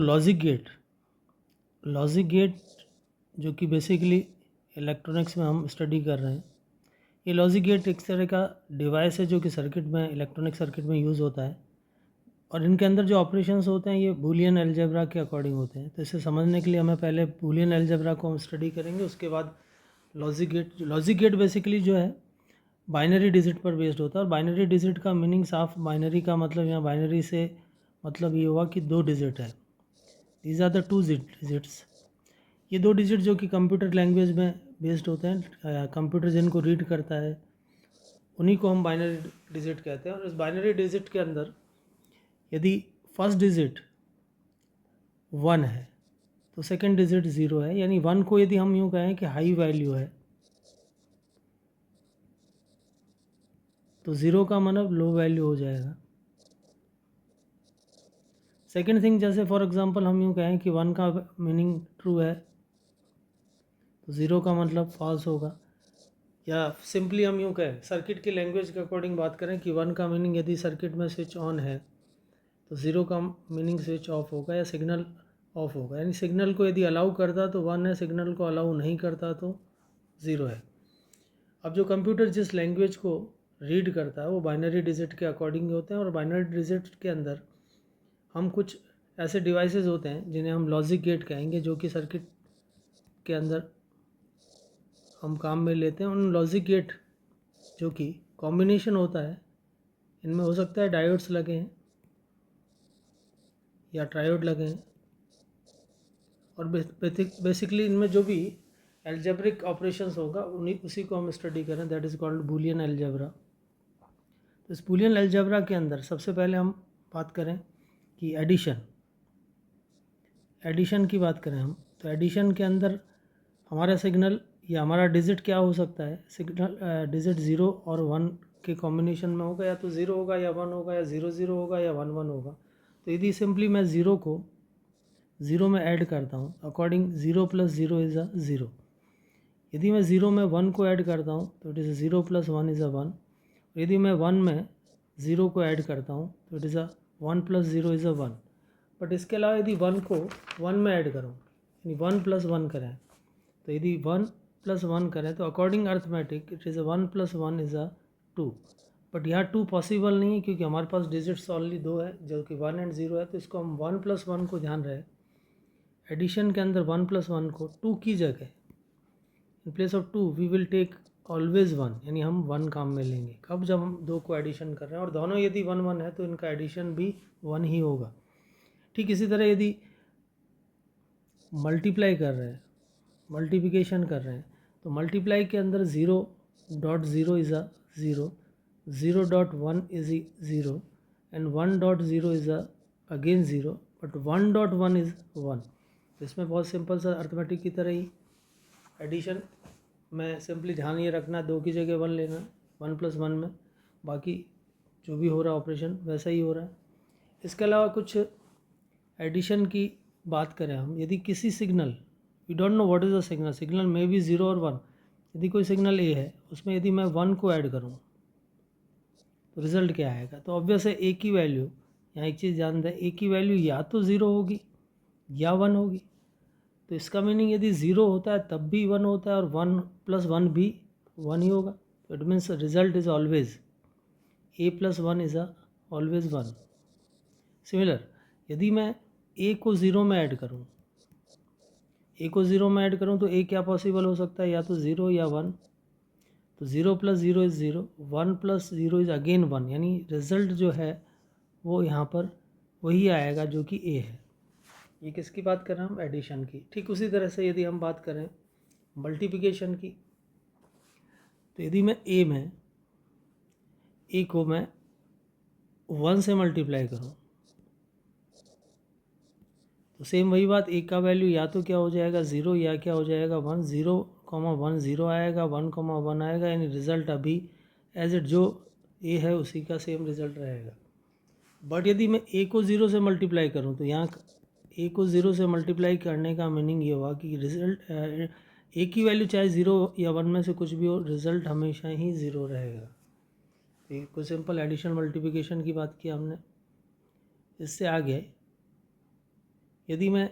Logic gate जो कि basically electronics में हम स्टडी कर रहे हैं। ये लॉजिक गेट एक तरह का डिवाइस है जो कि सर्किट में, इलेक्ट्रॉनिक सर्किट में यूज़ होता है, और इनके अंदर जो ऑपरेशंस होते हैं ये बूलियन अलजेब्रा के अकॉर्डिंग होते हैं। तो इसे समझने के लिए हमें पहले बूलियन अलजेब्रा को हम स्टडी करेंगे, उसके बाद लॉजिक गेट बेसिकली जो है बाइनरी डिजिट पर बेस्ड होता है। और बाइनरी डिजिट का मीनिंग साफ, बाइनरी का मतलब यहाँ बाइनरी से मतलब ये हुआ कि 2 डिजिट है। These are the 2 digits. ये 2 डिजिट जो कि कंप्यूटर लैंग्वेज में बेस्ड होते हैं, कंप्यूटर जिनको रीड करता है उन्हीं को हम बाइनरी डिजिट कहते हैं। और इस बाइनरी डिजिट के अंदर यदि फर्स्ट डिजिट 1 है तो सेकंड डिजिट 0 है। यानी 1 को यदि हम यूँ कहें कि हाई वैल्यू है तो 0 का मतलब लो वैल्यू हो जाएगा। सेकंड थिंग, जैसे फॉर एग्जांपल हम यूँ कहें कि 1 का मीनिंग ट्रू है तो 0 का मतलब फॉल्स होगा। या सिंपली हम यूँ कहें, सर्किट की लैंग्वेज के अकॉर्डिंग बात करें कि 1 का मीनिंग यदि सर्किट में स्विच ऑन है तो 0 का मीनिंग स्विच ऑफ होगा या सिग्नल ऑफ होगा। यानी सिग्नल को यदि अलाउ करता तो 1 है, सिग्नल को अलाउ नहीं करता तो 0 है। अब जो कंप्यूटर जिस लैंग्वेज को रीड करता है वो बाइनरी डिजिट के अकॉर्डिंग होते हैं। और बाइनरी डिजिट के अंदर हम कुछ ऐसे डिवाइसेस होते हैं जिन्हें हम लॉजिक गेट कहेंगे, जो कि सर्किट के अंदर हम काम में लेते हैं। उन लॉजिक गेट जो कि कॉम्बिनेशन होता है, इनमें हो सकता है डायोड्स लगे हैं या ट्रायोड लगे हैं, और बेसिकली इनमें जो भी एल्जेब्रिक ऑपरेशंस होगा उसी को हम स्टडी करें, that is called Boolean algebra. तो इस बूलियन अलजेब्रा के अंदर सबसे पहले हम बात करें कि एडिशन की बात करें हम, तो एडिशन के अंदर हमारा सिग्नल या हमारा डिजिट क्या हो सकता है। सिग्नल डिजिट 0 और 1 के कॉम्बिनेशन में होगा, या तो 0 होगा या 1 होगा, या 0 0 होगा या 1 1 होगा। तो यदि सिंपली मैं 0 को 0 में ऐड करता हूँ, अकॉर्डिंग 0 + 0 इज़ अ 0। यदि मैं 0 में 1 को ऐड करता हूँ तो इट इज़ 0 + 1 इज़ अ 1। यदि मैं 1 में 0 को ऐड करता हूँ तो it is a 1 + 0 is a 1। But इसके अलावा यदि 1 को 1 में ऐड करूँ, यानी 1 + 1 करें, तो यदि 1 + 1 करें तो according arithmetic it is 1 + 1 is a 2। But यहाँ 2 पॉसिबल नहीं है क्योंकि हमारे पास डिजिट्स ऑनली 2 है जो कि 1 और 0 है। तो इसको हम 1 + 1 को ध्यान रहे, एडिशन के अंदर 1 + 1 को 2 की जगह in place of 2 we will take always 1, यानी हम 1 काम में लेंगे। कब? जब हम 2 को एडिशन कर रहे हैं और दोनों यदि 1 1 है तो इनका एडिशन भी 1 ही होगा। ठीक इसी तरह यदि मल्टीप्लाई कर रहे हैं, मल्टीप्लिकेशन कर रहे हैं, तो मल्टीप्लाई के अंदर 0.0 is a 0, 0.1 is 0 and 1.0 is a again 0, but 1.1 is 1। तो इसमें बहुत सिंपल सा अर्थमेटिक की तरह ही एडिशन में सिंपली ध्यान ये रखना, 2 की जगह 1 लेना, 1 + 1 में, बाकी जो भी हो रहा ऑपरेशन वैसा ही हो रहा है। इसके अलावा कुछ एडिशन की बात करें हम, यदि किसी signal, we don't know what is the signal, signal में भी 0 और 1, यदि कोई सिग्नल ए है उसमें यदि मैं 1 को ऐड करूँ तो रिज़ल्ट क्या आएगा? तो ऑब्वियस है ए की वैल्यू, यहाँ एक चीज़ ध्यान दें, ए की वैल्यू या तो 0 होगी या 1 होगी। तो इसका मीनिंग यदि 0 होता है तब भी 1 होता है और 1 + 1 भी 1 ही होगा। तो it means result is always a + 1 is always 1। Similar, यदि मैं a को 0 में ऐड करूँ, तो a क्या पॉसिबल हो सकता है? या तो 0 या 1। तो 0 + 0 इज़ 0, 1 + 0 इज़ अगेन 1, यानी रिजल्ट जो है वो यहाँ पर वही आएगा जो कि a है। ये किसकी बात कर रहे हैं हम? एडिशन की। ठीक उसी तरह से यदि हम बात करें मल्टीप्लिकेशन की, तो यदि मैं a को मैं 1 से मल्टीप्लाई करूँ तो सेम वही बात, a का वैल्यू या तो क्या हो जाएगा 0 या क्या हो जाएगा 1, 0, 1 0 आएगा, 1, 1 आएगा, यानी रिज़ल्ट अभी एज इट जो a है उसी का सेम रिज़ल्ट रहेगा। बट यदि मैं a को 0 से मल्टीप्लाई करूँ तो यहाँ a को 0 से मल्टीप्लाई करने का मीनिंग ये हुआ कि रिज़ल्ट a की वैल्यू चाहे 0 या 1 में से कुछ भी हो, रिज़ल्ट हमेशा ही 0 रहेगा। तो कुछ सिंपल एडिशन मल्टीप्लिकेशन की बात की हमने। इससे आगे यदि मैं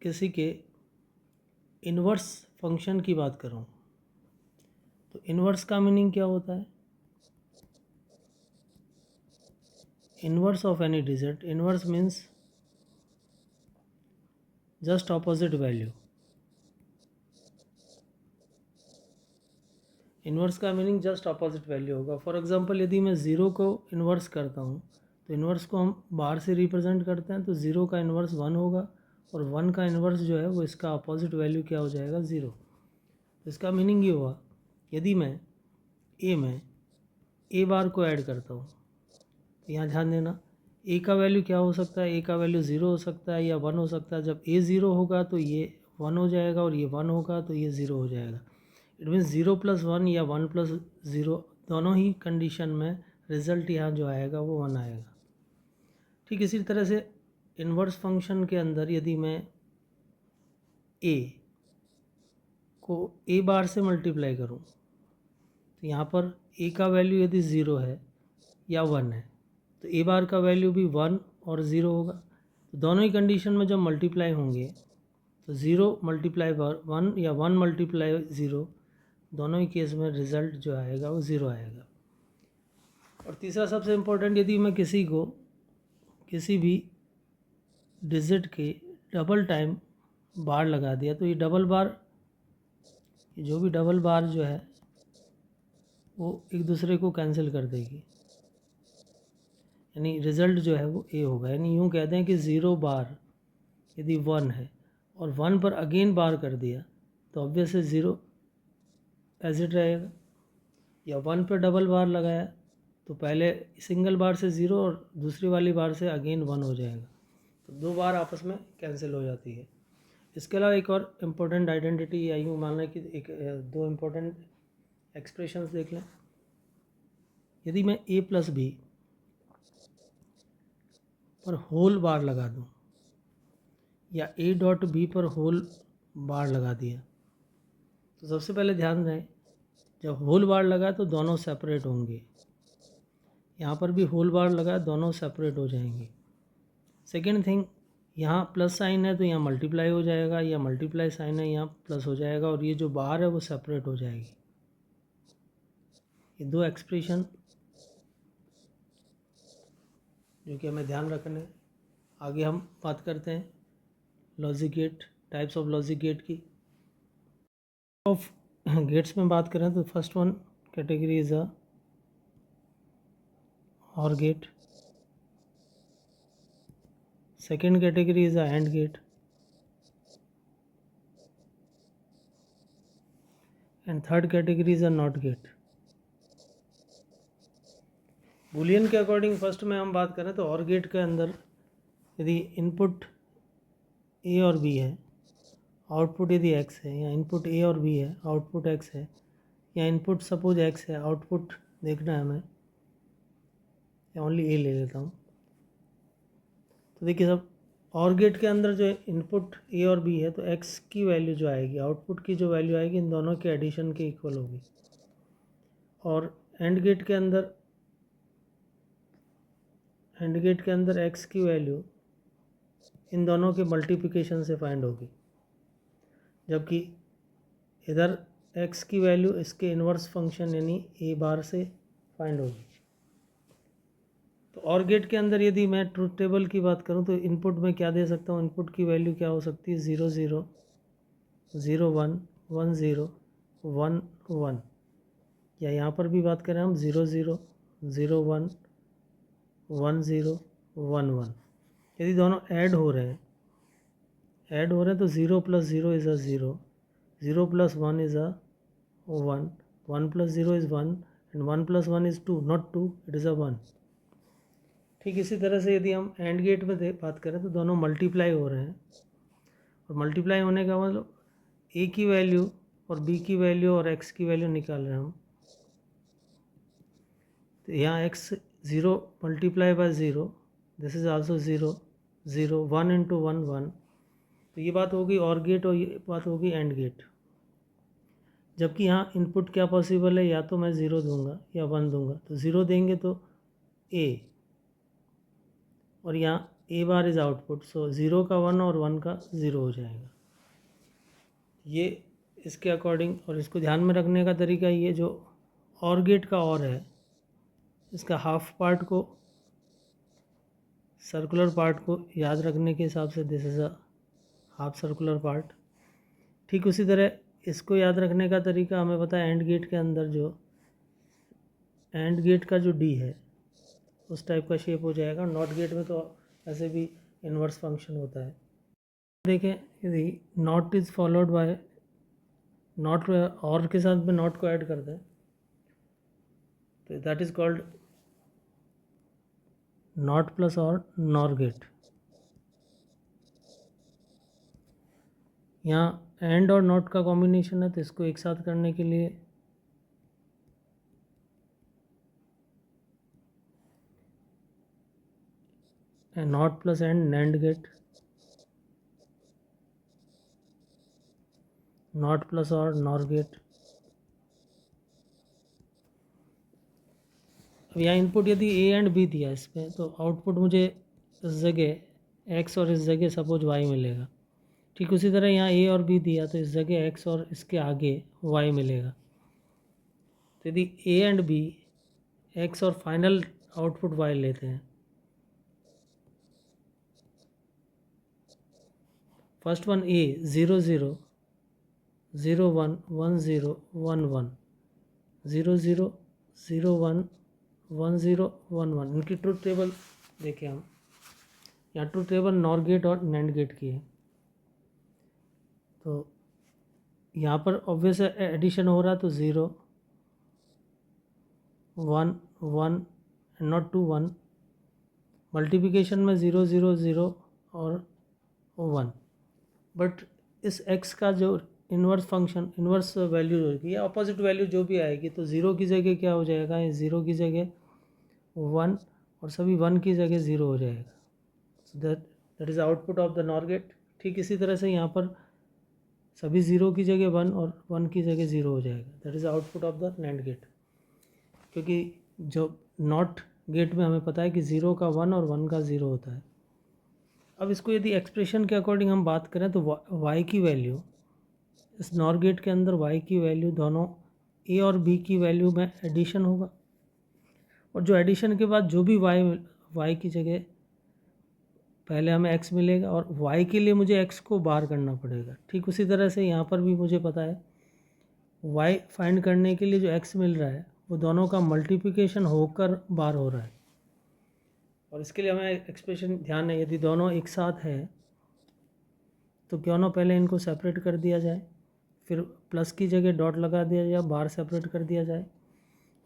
किसी के इन्वर्स फंक्शन की बात करूं तो इन्वर्स का मीनिंग क्या होता है? Inverse of any digit, inverse means just opposite value. Inverse का मीनिंग जस्ट ऑपोजिट वैल्यू होगा। फॉर एग्जांपल यदि मैं ज़ीरो को इन्वर्स करता हूँ तो इन्वर्स को हम बाहर से रिप्रेजेंट करते हैं, तो ज़ीरो का इन्वर्स 1 होगा और 1 का इन्वर्स जो है वो इसका अपोजिट वैल्यू क्या हो जाएगा? 0। तो इसका मीनिंग ये हुआ, यदि मैं ए बार को ऐड करता हूँ तो यहाँ ध्यान देना, ए का वैल्यू क्या हो सकता है? ए का वैल्यू 0 हो सकता है या 1 हो सकता है। जब ए 0 होगा तो ये 1 हो जाएगा और ये 1 होगा तो ये 0 हो जाएगा। इट मीन्स 0 + 1 या 1 + 0 दोनों ही कंडीशन में रिज़ल्ट यहाँ जो आएगा वो 1 आएगा। ठीक इसी तरह से इन्वर्स फंक्शन के अंदर यदि मैं ए को ए बार से मल्टीप्लाई करूँ तो यहाँ पर ए का वैल्यू यदि 0 है या 1 है तो ए बार का वैल्यू भी 1 और 0 होगा। तो दोनों ही कंडीशन में जब मल्टीप्लाई होंगे तो 0 × 1 या 1 × 0 दोनों ही केस में रिज़ल्ट जो आएगा वो 0 आएगा। और तीसरा सबसे इम्पोर्टेंट, यदि मैं किसी को किसी भी डिजिट के डबल टाइम बार लगा दिया तो ये डबल बार, जो भी डबल बार जो है वो एक दूसरे को कैंसिल कर देगी, यानी रिज़ल्ट जो है वो ए होगा। यानी यूँ कहते हैं कि 0 बार यदि 1 है और 1 पर अगेन बार कर दिया तो ऑब्वियसली 0 एज इट रहेगा। या 1 पर डबल बार लगाया तो पहले सिंगल बार से 0 और दूसरी वाली बार से अगेन 1 हो जाएगा, तो 2 बार आपस में कैंसिल हो जाती है। इसके अलावा एक और इम्पोर्टेंट आइडेंटिटी या यूँ मानना कि एक 2 इम्पोर्टेंट एक्सप्रेशंस देख लें। यदि मैं a + b पर होल बार लगा दूं या a.b पर होल बार लगा दिया तो सबसे पहले ध्यान रहे, जब होल बार लगा तो दोनों सेपरेट होंगे। यहाँ पर भी होल बार लगा, दोनों सेपरेट हो जाएंगे। सेकेंड थिंग, यहाँ प्लस साइन है तो यहाँ मल्टीप्लाई हो जाएगा, या मल्टीप्लाई साइन है यहाँ प्लस हो जाएगा, और ये जो बार है वो सेपरेट हो जाएगी। ये 2 एक्सप्रेशन जो कि हमें ध्यान रखना है। आगे हम बात करते हैं logic gate, types of logic gate की। ऑफ गेट्स में बात करें तो first one category is a OR gate, second category is a AND gate, and third category is a NOT gate. Boolean के अकॉर्डिंग फर्स्ट में हम बात करें तो OR गेट के अंदर यदि इनपुट A और B है, आउटपुट यदि X है, या इनपुट A और B है, आउटपुट X है, या इनपुट सपोज X है, आउटपुट देखना है हमें, या ओनली A ले लेता हूँ। तो देखिए सब OR गेट के अंदर जो इनपुट A और B है तो X की वैल्यू जो आएगी, आउटपुट की जो वैल्यू आएगी, इन दोनों के एडिशन के इक्वल होगी। और AND गेट के अंदर X की वैल्यू इन दोनों के मल्टीप्लिकेशन से फाइंड होगी, जबकि इधर X की वैल्यू इसके इन्वर्स फंक्शन यानी A बार से फाइंड होगी। तो OR गेट के अंदर यदि मैं ट्रूथ टेबल की बात करूं तो इनपुट में क्या दे सकता हूं, इनपुट की वैल्यू क्या हो सकती है, 0 0 0 1 1 0 1 1, या यहाँ पर भी बात करें हम 0 0 0 1 1 0 1 1। यदि दोनों ऐड हो रहे हैं तो 0 + 0 is a 0, 0 + 1 is a 1, 1 + 0 is 1, and 1 + 1 is 2, not 2, it is अ 1। ठीक इसी तरह से यदि हम एंड गेट में बात करें तो दोनों मल्टीप्लाई हो रहे हैं, और मल्टीप्लाई होने का मतलब A की वैल्यू और B की वैल्यू और X की वैल्यू निकाल रहे हैं हम। तो यहाँ X 0 × 0, दिस इज आल्सो 0 0, 1 × 1 1। तो ये बात होगी OR गेट और ये बात होगी एंड गेट। जबकि यहाँ इनपुट क्या पॉसिबल है, या तो मैं 0 दूंगा या 1 दूंगा। तो 0 देंगे तो A, और यहाँ ए बार इज़ आउटपुट, सो 0 का 1 और 1 का 0 हो जाएगा। ये इसके अकॉर्डिंग, और इसको ध्यान में रखने का तरीका ये जो और गेट का और है, इसका हाफ पार्ट को, सर्कुलर पार्ट को याद रखने के हिसाब से this is a half circular part. ठीक उसी तरह इसको याद रखने का तरीका हमें पता है, एंड गेट के अंदर जो एंड गेट का जो डी है उस टाइप का शेप हो जाएगा। नॉट गेट में तो ऐसे भी इन्वर्स फंक्शन होता है। देखें, यदि not is followed by not, और के साथ में नॉट को ऐड कर दें तो that is called not plus or nor gate. यहाँ एंड और नॉट का कॉम्बिनेशन है, तो इसको एक साथ करने के लिए not plus and nand gate, not plus or nor gate. अब यहाँ इनपुट यदि ए एंड बी दिया इसमें, तो आउटपुट मुझे इस जगह एक्स और इस जगह सपोज वाई मिलेगा। ठीक उसी तरह यहाँ ए और बी दिया, तो इस जगह एक्स और इसके आगे वाई मिलेगा। तो यदि ए एंड बी एक्स और फाइनल आउटपुट वाई लेते हैं, फर्स्ट वन ए 0 0 0 1 1 0 1 1 0 0 0 1 1 0 1 1, इनकी ट्रुथ टेबल देखें हम। यहाँ ट्रुथ टेबल नॉर गेट और नैंड गेट की है। तो यहाँ पर ऑब्वियस एडिशन हो रहा है, तो 0 1 1 एंड नॉट 2 1। मल्टीप्लिकेशन में 0 0 0 और 1। बट इस x का जो इन्वर्स फंक्शन, इन्वर्स वैल्यू होगी या अपोजिट वैल्यू जो भी आएगी, तो 0 की जगह क्या हो जाएगा, ये 0 की जगह 1 और सभी 1 की जगह 0 हो जाएगा। So that is output of the nor gate. ठीक इसी तरह से यहाँ पर सभी 0 की जगह 1 और 1 की जगह 0 हो जाएगा। That is output of the nand gate. क्योंकि जो नॉट गेट में हमें पता है कि 0 का 1 और 1 का 0 होता है। अब इसको यदि एक्सप्रेशन के अकॉर्डिंग हम बात करें, तो y की वैल्यू इस नॉर गेट के अंदर, y की वैल्यू दोनों a और b की वैल्यू में एडिशन होगा, और जो एडिशन के बाद जो भी y की जगह पहले हमें x मिलेगा, और y के लिए मुझे x को बाहर करना पड़ेगा। ठीक उसी तरह से यहाँ पर भी मुझे पता है y फाइंड करने के लिए जो x मिल रहा है वो दोनों का मल्टीप्लिकेशन होकर बाहर हो रहा है। और इसके लिए हमें एक्सप्रेशन ध्यान है, यदि दोनों एक साथ है तो क्यों ना पहले इनको सेपरेट कर दिया जाए, फिर प्लस की जगह डॉट लगा दिया जाए, बाहर सेपरेट कर दिया जाए।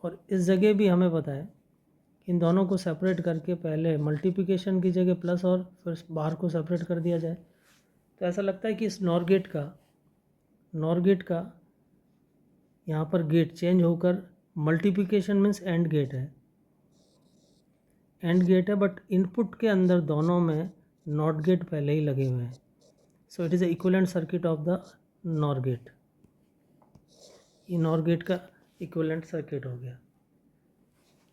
और इस जगह भी हमें पता है इन दोनों को सेपरेट करके पहले मल्टीप्लिकेशन की जगह प्लस और फिर बाहर को सेपरेट कर दिया जाए। तो ऐसा लगता है कि इस नॉर गेट का यहाँ पर गेट चेंज होकर मल्टीप्लिकेशन मीन्स एंड गेट है, बट इनपुट के अंदर दोनों में नॉट गेट पहले ही लगे हुए हैं। So it is a equivalent circuit of the nor gate. ये नॉर गेट का इक्विवेलेंट सर्किट हो गया,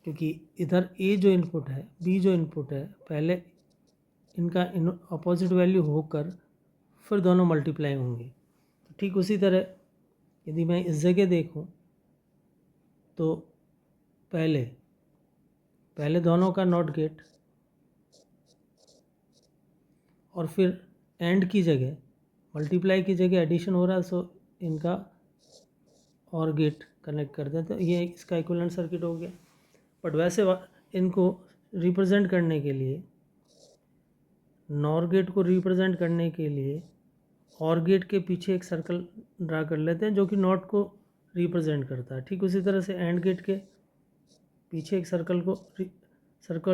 क्योंकि इधर ए जो इनपुट है, बी जो इनपुट है, पहले इनका अपोजिट वैल्यू होकर फिर दोनों मल्टीप्लाई होंगे। तो ठीक उसी तरह यदि मैं इस जगह देखूं, तो पहले दोनों का नॉट गेट और फिर एंड की जगह मल्टीप्लाई की जगह एडिशन हो रहा है, सो इनका और गेट कनेक्ट कर दें, तो ये इसका इक्विवेलेंट सर्किट हो गया। बट वैसे इनको रिप्रेजेंट करने के लिए, नॉर गेट को रिप्रेजेंट करने के लिए और गेट के पीछे एक सर्कल ड्रा कर लेते हैं जो कि नॉट को रिप्रेजेंट करता है। ठीक उसी तरह से एंड गेट के पीछे एक सर्कल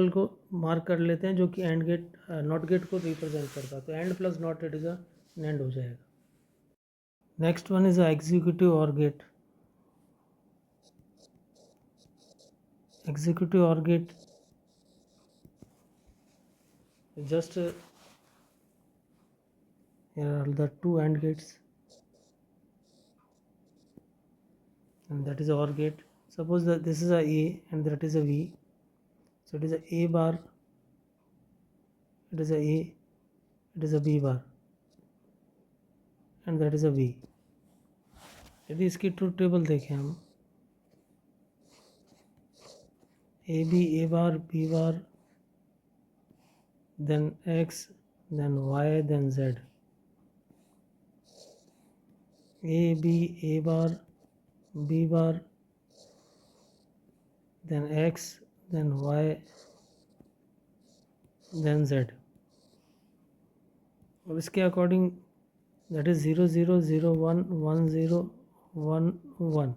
को मार्क कर लेते हैं जो कि एंड गेट नॉट गेट को रिप्रेजेंट करता है। तो and plus not it is a NAND हो जाएगा। Next one is a executive or gate. Executive OR gate, just here are the two AND gates, and that is OR gate. Suppose that this is a A and that is a V, so it is a bar it is a A, it is a B bar, and that is a B. यदि इसकी truth table देखें हम, A B A bar B bar, then X, then Y, then Z. A B A bar B bar, then X, then Y, then Z. और इसके according that is 0 0 0 1 1 0 1 1.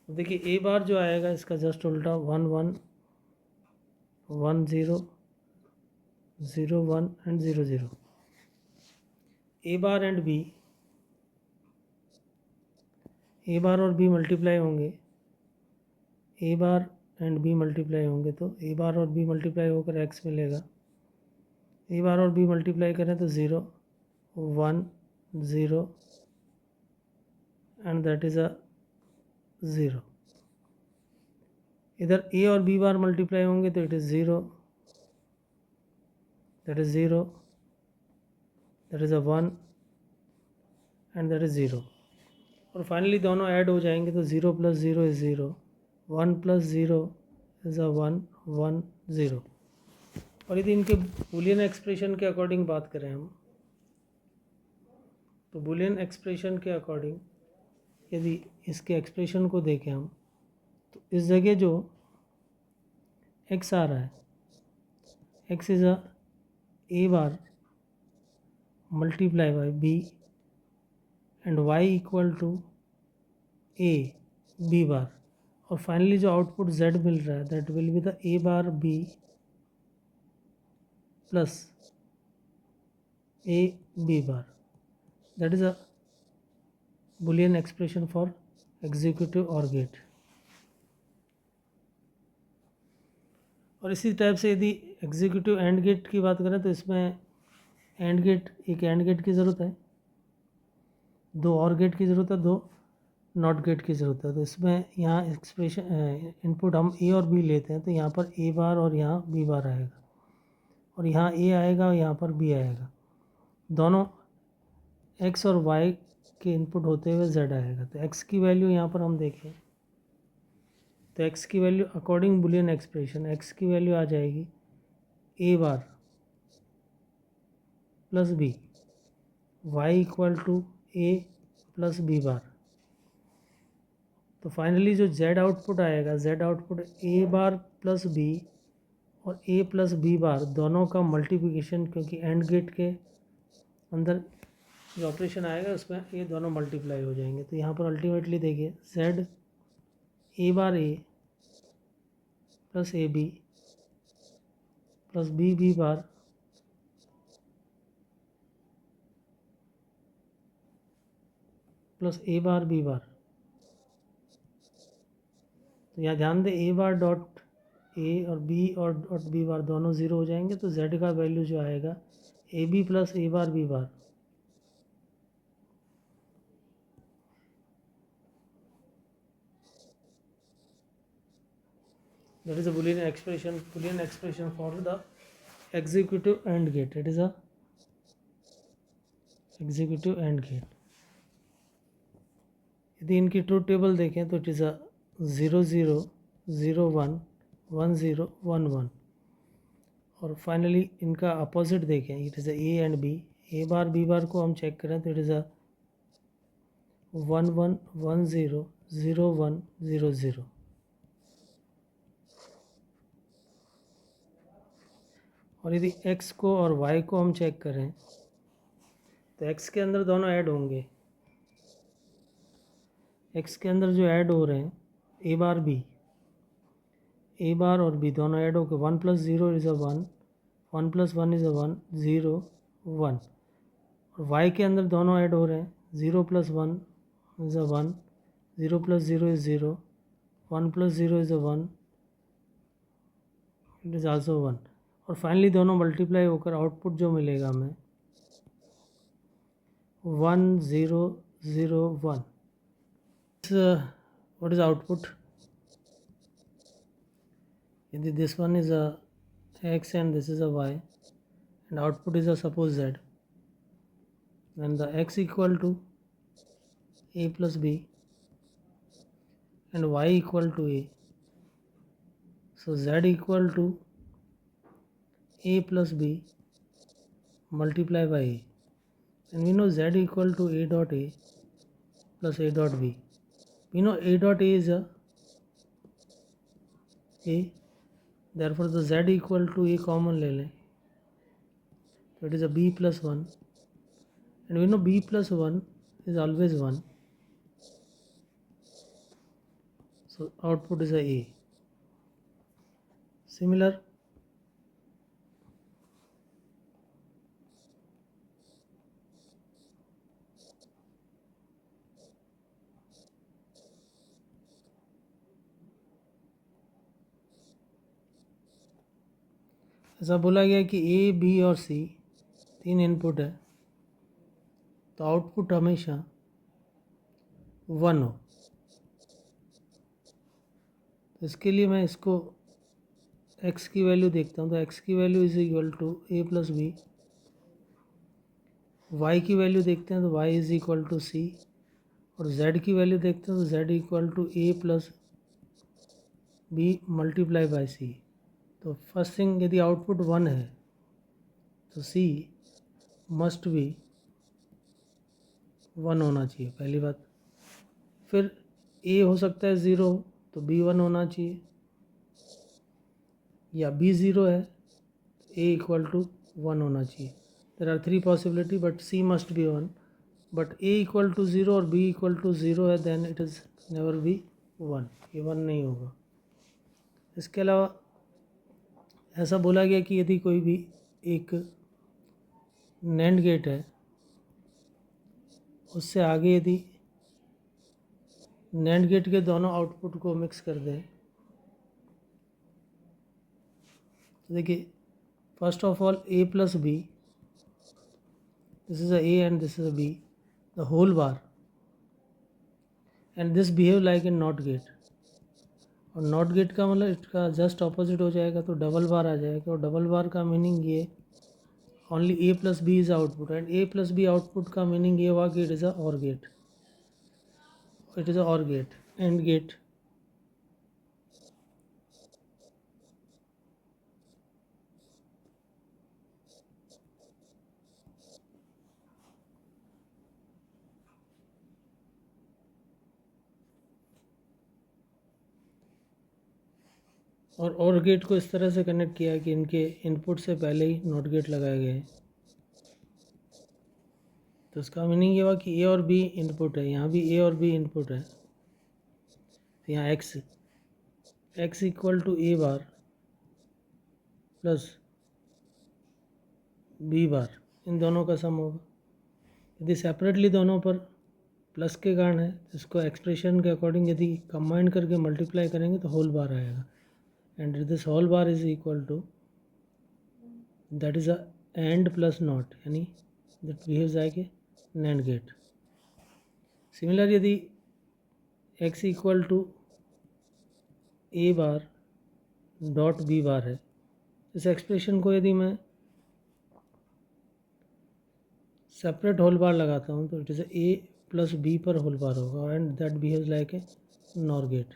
देखिए ए बार जो आएगा इसका जस्ट उल्टा 1 1 1 0 0 1 and 0 0. A bar and B, A bar और B multiply होंगे, A bar and B multiply होंगे तो ए बार और बी मल्टीप्लाई होकर एक्स मिलेगा. ए बार और बी मल्टीप्लाई करें तो 0 1 0 एंड दैट इज़ अ 0. इधर ए और बी बार मल्टीप्लाई होंगे तो it is 0, that is 0, that is a 1 and that is 0. और फाइनली दोनों ऐड हो जाएंगे तो 0 + 0 इज़ 0, 1 + 0 इज़ अ 1 1 0. और यदि इनके बूलियन एक्सप्रेशन के अकॉर्डिंग बात करें हम, तो बूलियन एक्सप्रेशन के अकॉर्डिंग यदि इसके एक्सप्रेशन को देखें हम, तो इस जगह जो x आ रहा है, x is a A bar multiply by b and y equal to a b bar. और फाइनली जो आउटपुट z मिल रहा है that will be the a bar b plus a b bar. That is a Boolean expression for executive or gate. और इसी type से यदि executive and gate की बात करें तो इसमें एंड गेट, एक एंड गेट की ज़रूरत है, 2 और गेट की ज़रूरत है, 2 नॉट गेट की ज़रूरत है. तो इसमें यहाँ एक्सप्रेशन इनपुट हम ए और बी लेते हैं तो यहाँ पर ए बार और यहाँ बी बार आएगा, और यहाँ ए आएगा और यहाँ पर बी आएगा. दोनों एक्स और वाई के इनपुट होते हुए जेड आएगा. तो एक्स की वैल्यू यहाँ पर हम देखें तो एक्स की value according Boolean expression x की वैल्यू आ जाएगी A bar plus B, Y equal to A plus B bar. तो फाइनली जो जेड आउटपुट आएगा, Z output A bar plus B और ए प्लस बी बार दोनों का मल्टीप्लिकेशन, क्योंकि एंड गेट के अंदर जो ऑपरेशन आएगा उसमें ये दोनों मल्टीप्लाई हो जाएंगे. तो यहाँ पर अल्टीमेटली देखिए Z A bar A plus A B plus B B bar plus A bar B bar. तो यहाँ ध्यान दें ए बार डॉट ए और बी और डॉट बी बार दोनों ज़ीरो हो जाएंगे. तो जेड का वैल्यू जो आएगा A B plus A bar B bar. That is a Boolean expression for the executive AND gate. It is a executive AND gate. यदि इनकी ट्रूथ टेबल देखें तो इट इज़ अ 0 0 0 1 1 0 1 1. और फाइनली इनका अपोजिट देखें, it is a A and B. A bar B bar को हम check करें तो इट इज़ अ 1 1 1 0 0 1 0 0. और यदि x को और y को हम चेक करें तो x के अंदर दोनों ऐड होंगे. x के अंदर जो ऐड हो रहे हैं ए बार बी, ए बार और बी दोनों ऐड होकर 1 + 0 इज़ अ 1, 1 + 1 इज़ अ 1 0 1. और y के अंदर दोनों ऐड हो रहे हैं 0 + 1 is a 1, 0 + 0 is 0, 1 + 0 is a 1, it is also 1. और फाइनली दोनों मल्टीप्लाई होकर आउटपुट जो मिलेगा हमें 1 0 0 1. What is output? यदि this one is a x and this is a y and output is a suppose z, then the x equal to a plus b and y equal to a, so z equal to a plus b multiply by a, and we know z equal to a dot a plus a dot b. We know a dot a is a, therefore the z equal to a common ले लें, so it is a b plus 1, and we know b plus 1 is always 1, so output is a. Similar, ऐसा बोला गया कि A B और सी तीन input है, तो आउटपुट हमेशा 1 हो। तो इसके लिए मैं इसको x की वैल्यू देखता हूँ, तो x की value is equal to A plus B. y की वैल्यू देखते हैं तो y is equal to C, और z की वैल्यू देखते हैं तो z equal to A plus B multiply by C. तो फर्स्ट थिंग, यदि आउटपुट 1 है तो सी मस्ट बी 1 होना चाहिए, पहली बात। फिर ए हो सकता है 0 तो बी 1 होना चाहिए, या बी 0 है ए इक्वल टू 1 होना चाहिए। There are 3 possibility but C must be 1, but A equal to 0 और बी इक्वल टू 0 है, then it is never be 1, ये 1 नहीं होगा। इसके अलावा ऐसा बोला गया कि यदि कोई भी एक नैंड गेट है, उससे आगे यदि नैंड गेट के दोनों आउटपुट को मिक्स कर दें, तो देखिए first of all A plus B, this is a A and this is a B, the whole bar, and this behave like in not gate. और नॉट गेट का मतलब इसका जस्ट ऑपोजिट हो जाएगा, तो डबल बार आ जाएगा। और डबल बार का मीनिंग ये only A plus B is output, and A plus B output का मीनिंग ये हुआ कि इट इज़ अ और गेट, इट इज़ अ और गेट, एंड गेट। और गेट को इस तरह से कनेक्ट किया है कि इनके इनपुट से पहले ही नॉट गेट लगाए गए हैं। तो इसका मीनिंग ये हुआ कि ए और बी इनपुट है, यहाँ भी ए और बी इनपुट है। तो यहाँ x equal to A bar plus B bar, इन दोनों का सम होगा। यदि सेपरेटली दोनों पर प्लस के कारण है, तो इसको एक्सप्रेशन के अकॉर्डिंग यदि कंबाइन करके मल्टीप्लाई करेंगे तो होल बार आएगा, and this whole bar is equal to, that is a and plus not, यानी that behaves like a NAND gate. Similar, यदि x equal to A bar dot B bar है, इस expression को यदि मैं separate whole bar लगाता हूँ तो it is A plus B पर होल बार होगा, and that behaves like a nor gate.